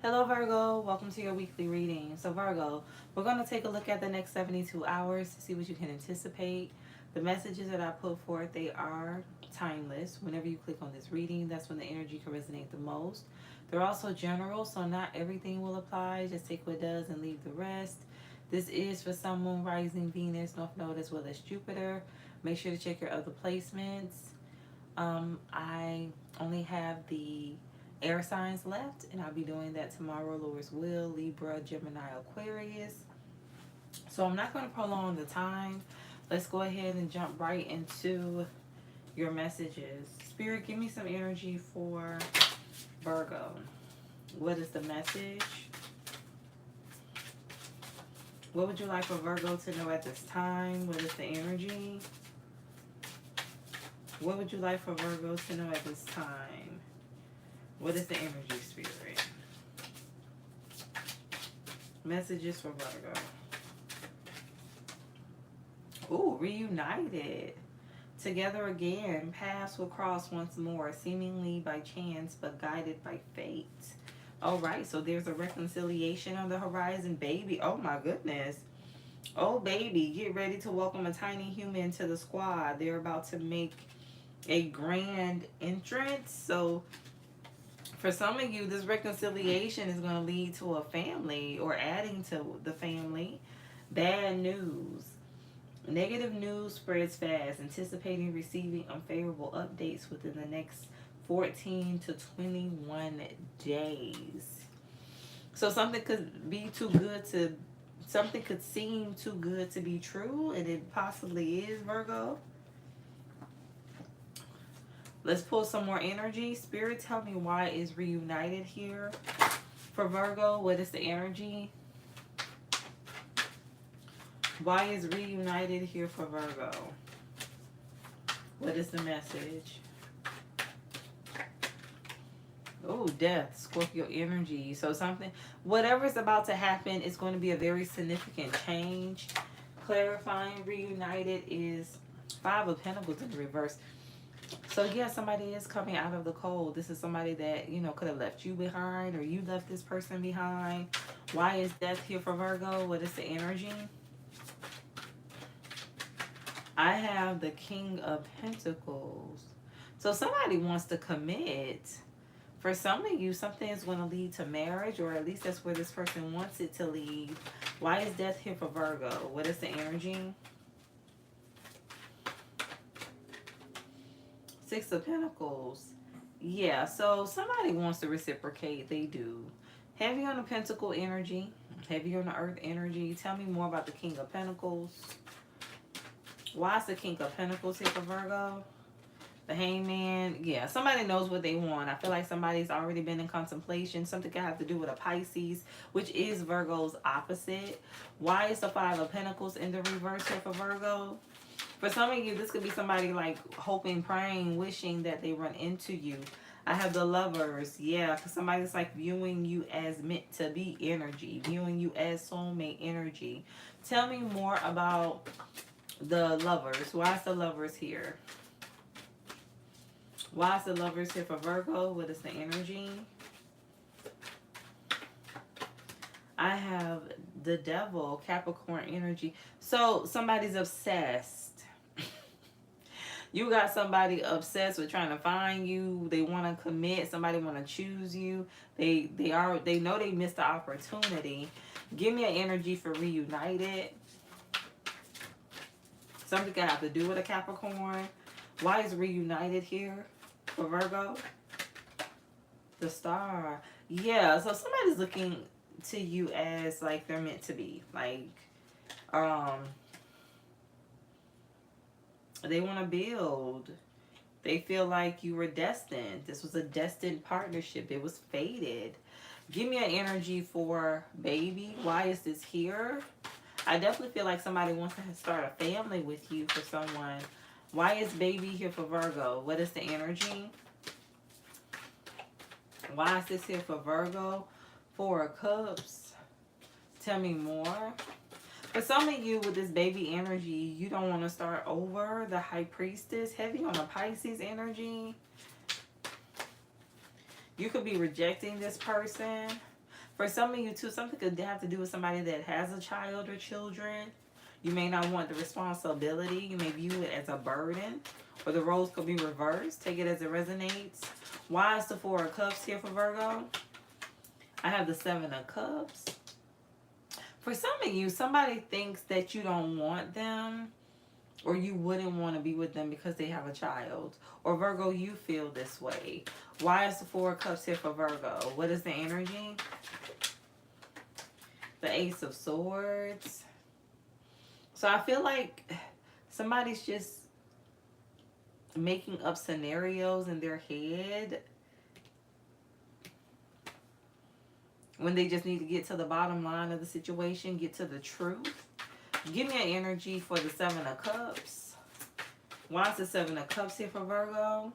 Hello Virgo, welcome to your weekly reading. So Virgo, we're going to take a look at the next 72 hours to see what you can anticipate. The messages that I put forth, they are timeless. Whenever you click on this reading, that's when the energy can resonate the most. They're also general, so not everything will apply. Just take what does and leave the rest. This is for Sun, Moon, Rising, Venus, North Node, as well as Jupiter. Make sure to check your other placements. I only have the air signs left, and I'll be doing that tomorrow, Lord's will, Libra, Gemini, Aquarius. So I'm not going to prolong the time. Let's go ahead and jump right into your messages. Spirit, give me some energy for Virgo. What is the message? What would you like for Virgo to know at this time? What is the energy? What would you like for Virgo to know at this time? What is the energy, Spirit? Messages for Virgo. Ooh, reunited. Together again, paths will cross once more, seemingly by chance, but guided by fate. All right, so there's a reconciliation on the horizon, baby. Oh my goodness. Oh, baby, get ready to welcome a tiny human to the squad. They're about to make a grand entrance. So for some of you, this reconciliation is going to lead to a family or adding to the family. Bad news. Negative news spreads fast, anticipating receiving unfavorable updates within the next 14 to 21 days. So something could be too good to, something could seem too good to be true, and it possibly is, Virgo. Let's pull some more energy. Spirit, tell me why is reunited here for Virgo. What is the energy? Why is reunited here for Virgo? What is the message? Oh, death, Scorpio energy. So something, whatever's about to happen is going to be a very significant change. Clarifying reunited is Five of Pentacles in reverse. So yeah, somebody is coming out of the cold. This is somebody that, could have left you behind, or you left this person behind. Why is death here for Virgo? What is the energy? I have the King of Pentacles. So somebody wants to commit. For some of you, something is going to lead to marriage, or at least that's where this person wants it to lead. Why is death here for Virgo? What is the energy? Six of Pentacles. Yeah, so somebody wants to reciprocate. They do. Heavy on the Pentacle energy. Heavy on the Earth energy. Tell me more about the King of Pentacles. Why is the King of Pentacles here for Virgo? The Hangman. Yeah, somebody knows what they want. I feel like somebody's already been in contemplation. Something could have to do with a Pisces, which is Virgo's opposite. Why is the Five of Pentacles in the reverse here for Virgo? For some of you, this could be somebody like hoping, praying, wishing that they run into you. I have the Lovers. Yeah, because somebody's like viewing you as meant to be energy, viewing you as soulmate energy. Tell me more about the Lovers. Why is the Lovers here? Why is the Lovers here for Virgo? What is the energy? I have the Devil, Capricorn energy. So somebody's obsessed. You got somebody obsessed with trying to find you. They want to commit. Somebody want to choose you. They know they missed the opportunity. Give me an energy for reunited. Something could have to do with a Capricorn. Why is reunited here for Virgo? The Star. Yeah, so somebody's looking to you as like they're meant to be. Like, they want to build. They feel like you were destined. This was a destined partnership. It was fated. Give me an energy for baby. Why is this here? I definitely feel like somebody wants to start a family with you for someone. Why is baby here for Virgo? What is the energy? Why is this here for Virgo? Four of Cups. Tell me more. For some of you with this baby energy, you don't want to start over. The High Priestess, heavy on the Pisces energy. You could be rejecting this person. For some of you too, something could have to do with somebody that has a child or children. You may not want the responsibility. You may view it as a burden. Or the roles could be reversed. Take it as it resonates. Why is the Four of Cups here for Virgo? I have the Seven of Cups. For some of you, somebody thinks that you don't want them, or you wouldn't want to be with them because they have a child. Or Virgo, you feel this way. Why is the Four of Cups here for Virgo? What is the energy? The Ace of Swords. So I feel like somebody's just making up scenarios in their head when they just need to get to the bottom line of the situation, get to the truth. Give me an energy for the Seven of Cups. Why is the Seven of Cups here for Virgo?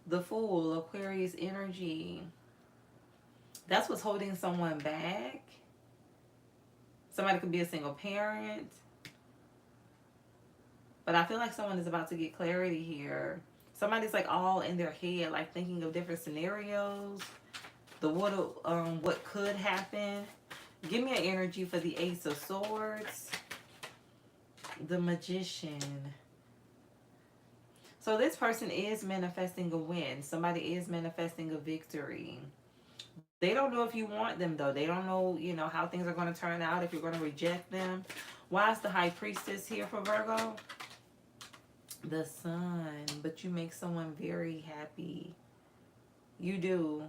The Fool, Aquarius energy. That's what's holding someone back. Somebody could be a single parent. But I feel like someone is about to get clarity here. Somebody's like all in their head, like thinking of different scenarios. What could happen. Give me an energy for the Ace of Swords. The Magician. So this person is manifesting a win. Somebody is manifesting a victory. They don't know if you want them though. They don't know, how things are going to turn out, if you're going to reject them. Why is the High Priestess here for Virgo? The Sun. But you make someone very happy. You do.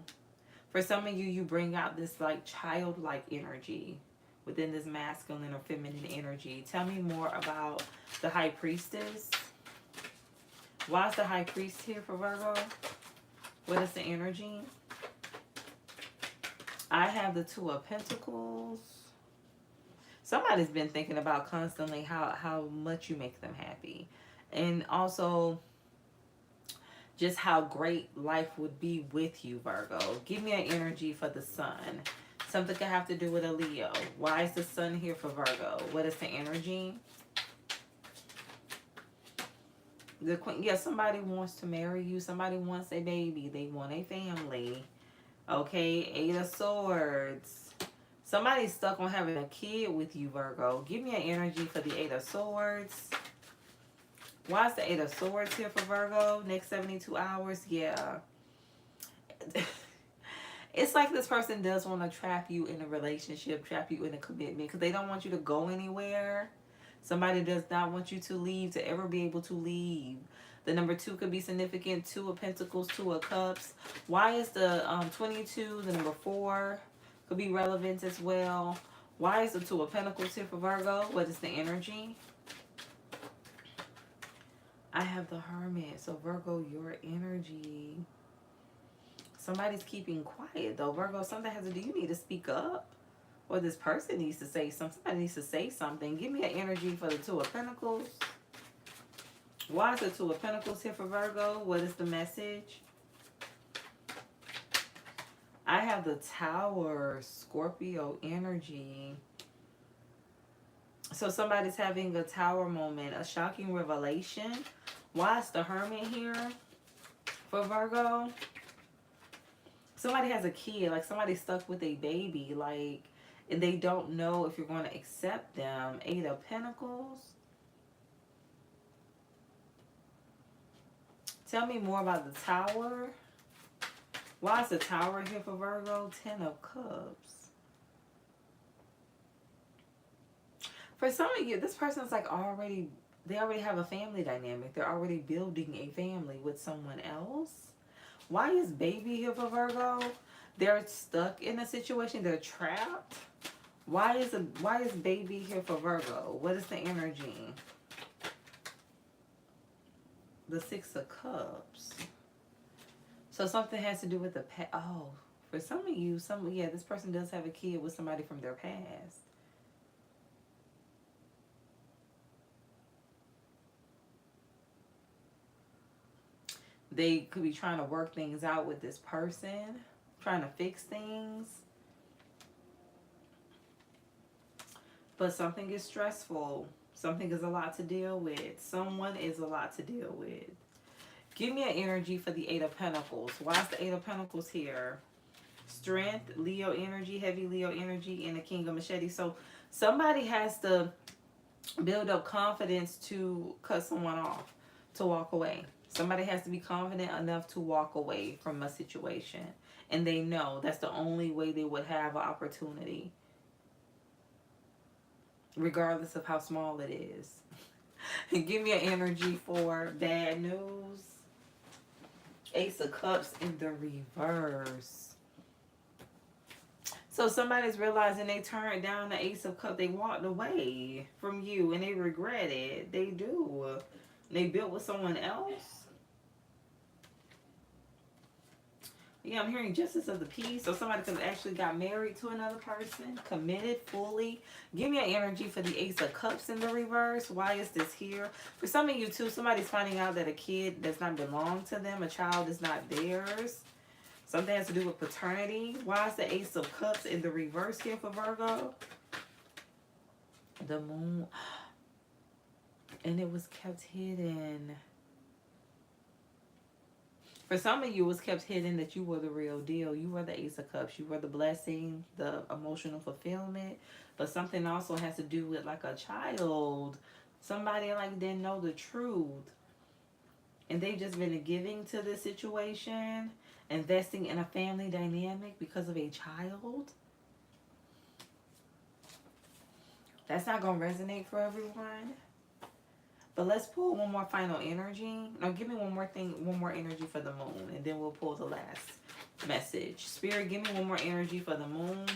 For some of you, you bring out this like childlike energy within this masculine or feminine energy. Tell me more about the High Priestess. Why is the High Priest here for Virgo? What is the energy? I have the Two of Pentacles. Somebody's been thinking about constantly how much you make them happy. And also just how great life would be with you, Virgo. Give me an energy for the Sun. Something could have to do with a Leo. Why is the Sun here for Virgo? What is the energy? The Queen. Yeah, somebody wants to marry you. Somebody wants a baby. They want a family. Okay, Eight of Swords. Somebody's stuck on having a kid with you, Virgo. Give me an energy for the Eight of Swords. Why is the Eight of Swords here for Virgo? Next 72 hours? Yeah. It's like this person does want to trap you in a relationship, trap you in a commitment, because they don't want you to go anywhere. Somebody does not want you to leave, to ever be able to leave. The number 2 could be significant. 2 of Pentacles, 2 of Cups. Why is the 22, the number 4, could be relevant as well. Why is the 2 of Pentacles here for Virgo? What is the energy? I have the Hermit. So Virgo, your energy. Somebody's keeping quiet though. Virgo, something has to do. You need to speak up. Or this person needs to say something. Somebody needs to say something. Give me an energy for the 2 of Pentacles. Why is the 2 of Pentacles here for Virgo? What is the message? I have the Tower, Scorpio energy. So somebody's having a Tower moment, a shocking revelation. Why is the Hermit here for Virgo? Somebody has a kid, like somebody's stuck with a baby, like, and they don't know if you're going to accept them. 8 of Pentacles. Tell me more about the Tower. Why is the Tower here for Virgo? 10 of Cups. For some of you, this person's like they already have a family dynamic. They're already building a family with someone else. Why is Baby here for Virgo? They're stuck in a situation. They're trapped. Why is Baby here for Virgo? What is the energy? The 6 of Cups. So something has to do with the past. Oh, for some of you, this person does have a kid with somebody from their past. They could be trying to work things out with this person, trying to fix things. But something is stressful. Something is a lot to deal with. Someone is a lot to deal with. Give me an energy for the 8 of Pentacles. Why is the 8 of Pentacles here? Strength, Leo energy, heavy Leo energy, and the King of Machete. So somebody has to build up confidence to cut someone off, to walk away. Somebody has to be confident enough to walk away from a situation. And they know that's the only way they would have an opportunity, regardless of how small it is. Give me an energy for bad news. Ace of Cups in the reverse. So somebody's realizing they turned down the Ace of Cups. They walked away from you and they regret it. They do. They built with someone else. Yeah, I'm hearing Justice of the Peace. So somebody could have actually got married to another person, committed fully. Give me an energy for the Ace of Cups in the reverse. Why is this here? For some of you too, somebody's finding out that a kid does not belong to them. A child is not theirs. Something has to do with paternity. Why is the Ace of Cups in the reverse here for Virgo? The moon. And it was kept hidden. For some of you, it was kept hidden that you were the real deal. You were the Ace of Cups. You were the blessing, the emotional fulfillment. But something also has to do with like a child. Somebody like didn't know the truth. And they've just been giving to this situation, investing in a family dynamic because of a child. That's not going to resonate for everyone. But let's pull one more final energy. No, give me one more energy for the moon, and then we'll pull the last message. Spirit, give me one more energy for the moon.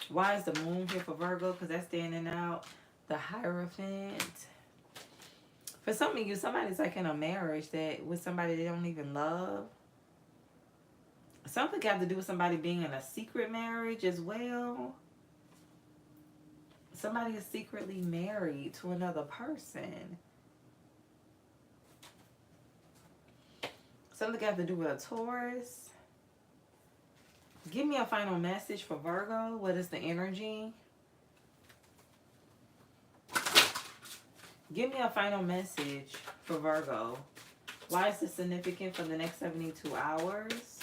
Why is the moon here for Virgo? Because that's standing out. The Hierophant. For some of you, somebody's like in a marriage that with somebody they don't even love. Something got to do with somebody being in a secret marriage as well. Somebody is secretly married to another person. Something got to do with a Taurus. Give me a final message for Virgo. What is the energy? Give me a final message for Virgo. Why is this significant for the next 72 hours?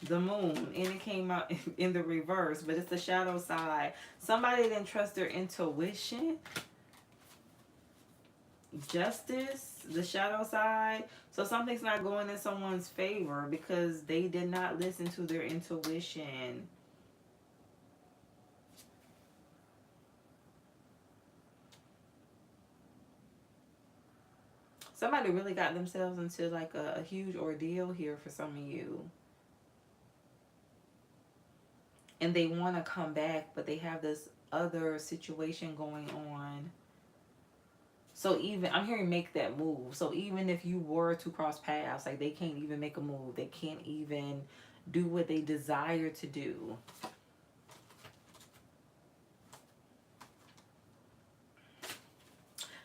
The moon, and it came out in the reverse, but it's the shadow side. Somebody didn't trust their intuition. Justice, the shadow side. So something's not going in someone's favor because they did not listen to their intuition. Somebody really got themselves into like a huge ordeal here for some of you. And they want to come back, but they have this other situation going on. So even, I'm hearing make that move. So even if you were to cross paths, like they can't even make a move. They can't even do what they desire to do.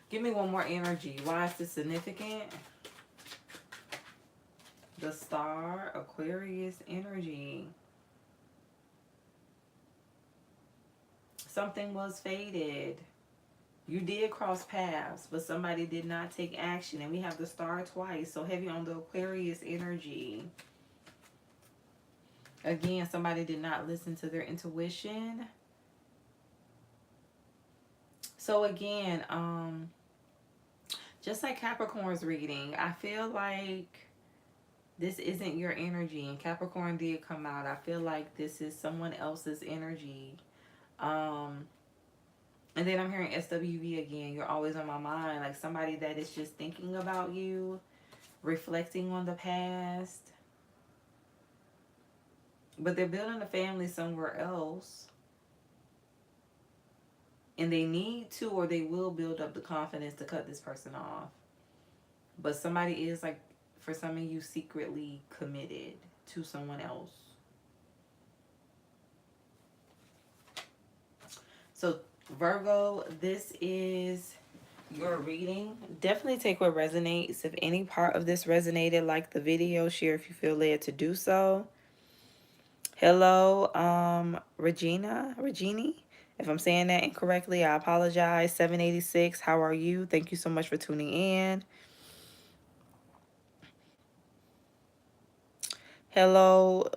Give me one more energy. Why is this significant? The Star, Aquarius energy. Something was fated. You did cross paths, but somebody did not take action. And we have the Star twice. So heavy on the Aquarius energy. Again, somebody did not listen to their intuition. So again, just like Capricorn's reading, I feel like this isn't your energy. And Capricorn did come out. I feel like this is someone else's energy. And then I'm hearing SWV again. You're always on my mind. Like somebody that is just thinking about you, reflecting on the past. But they're building a family somewhere else. And they need to, or they will build up the confidence to cut this person off. But somebody is like, for some of you, secretly committed to someone else. So Virgo, this is your reading. Definitely take what resonates. If any part of this resonated, like the video, share if you feel led to do so. Hello, Regini. If I'm saying that incorrectly, I apologize. 786, how are you? Thank you so much for tuning in. Hello,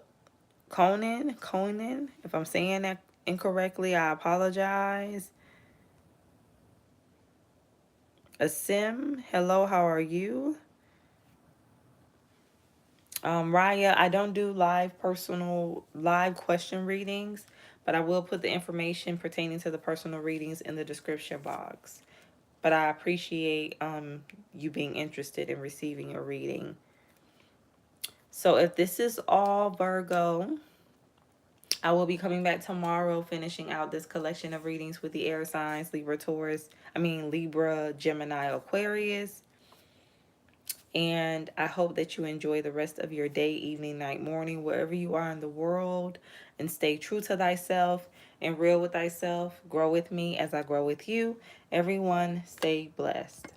Conan. If I'm saying that incorrectly, I apologize. Asim, hello, how are you? Raya, I don't do live question readings, but I will put the information pertaining to the personal readings in the description box. But I appreciate you being interested in receiving a reading. So if this is all, Virgo, I will be coming back tomorrow, finishing out this collection of readings with the air signs, Libra, Gemini, Aquarius. And I hope that you enjoy the rest of your day, evening, night, morning, wherever you are in the world. And stay true to thyself and real with thyself. Grow with me as I grow with you. Everyone, stay blessed.